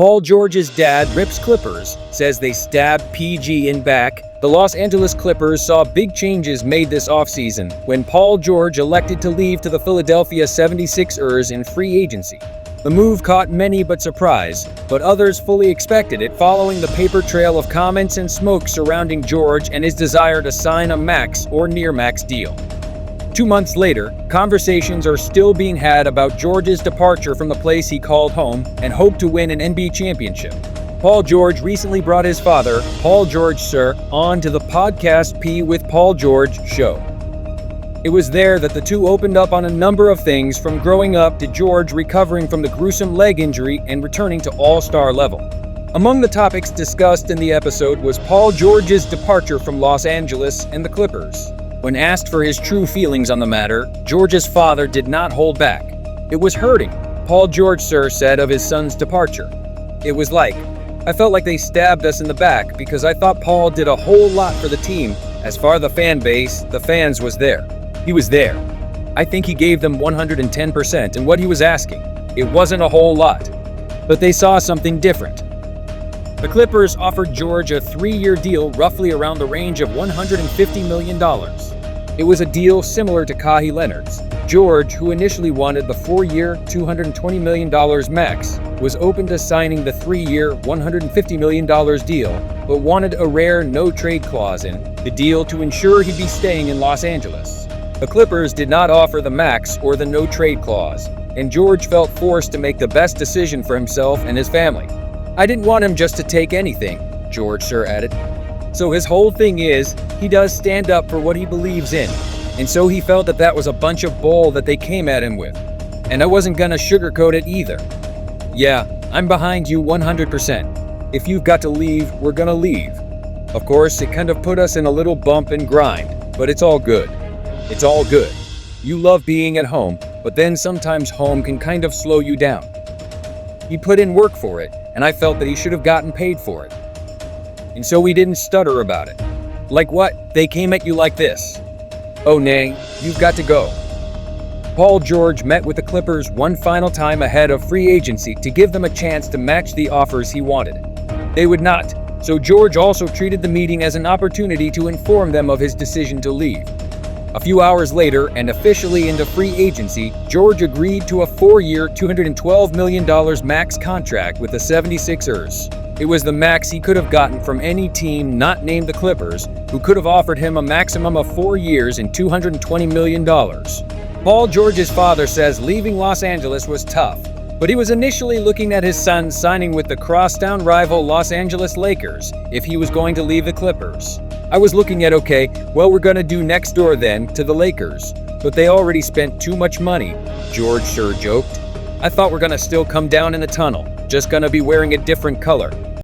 Paul George's dad rips Clippers, says they stabbed PG in back. The Los Angeles Clippers saw big changes made this offseason when Paul George elected to leave to the Philadelphia 76ers in free agency. The move caught many but others fully expected it following the paper trail of comments and smoke surrounding George and his desire to sign a max or near-max deal. 2 months later, conversations are still being had about George's departure from the place he called home and hoped to win an NBA championship. Paul George recently brought his father, Paul George Sr., on to the podcast P with Paul George show. It was there that the two opened up on a number of things, from growing up to George recovering from the gruesome leg injury and returning to all-star level. Among the topics discussed in the episode was Paul George's departure from Los Angeles and the Clippers. When asked for his true feelings on the matter, George's father did not hold back. "It was hurting," Paul George Sr. said of his son's departure. "It was like, I felt like they stabbed us in the back because I thought Paul did a whole lot for the team. As far as the fan base, the fans was there. He was there. I think he gave them 110% in what he was asking. It wasn't a whole lot. But they saw something different." The Clippers offered George a 3-year deal roughly around the range of $150 million. It was a deal similar to Kawhi Leonard's. George, who initially wanted the 4-year, $220 million max, was open to signing the 3-year, $150 million deal, but wanted a rare no-trade clause in the deal to ensure he'd be staying in Los Angeles. The Clippers did not offer the max or the no-trade clause, and George felt forced to make the best decision for himself and his family. "I didn't want him just to take anything," George Sr. added. So his whole thing is, he does stand up for what he believes in, and so he felt that was a bunch of bull that they came at him with. And I wasn't gonna sugarcoat it either. "Yeah, I'm behind you 100%. If you've got to leave, we're gonna leave." Of course, it kind of put us in a little bump and grind, but it's all good. It's all good. You love being at home, but then sometimes home can kind of slow you down. He put in work for it, and I felt that he should have gotten paid for it. And so we didn't stutter about it. Like what? They came at you like this. "Oh nay, you've got to go." Paul George met with the Clippers one final time ahead of free agency to give them a chance to match the offers he wanted. They would not, so George also treated the meeting as an opportunity to inform them of his decision to leave. A few hours later, and officially into free agency, George agreed to a 4-year, $212 million max contract with the 76ers. It was the max he could have gotten from any team not named the Clippers, who could have offered him a maximum of 4 years and $220 million. Paul George's father says leaving Los Angeles was tough, but he was initially looking at his son signing with the crosstown rival Los Angeles Lakers if he was going to leave the Clippers. "I was looking at, okay, well, we're gonna do next door then to the Lakers, but they already spent too much money," George Sr. joked. "I thought we're gonna still come down in the tunnel, just gonna be wearing a different color."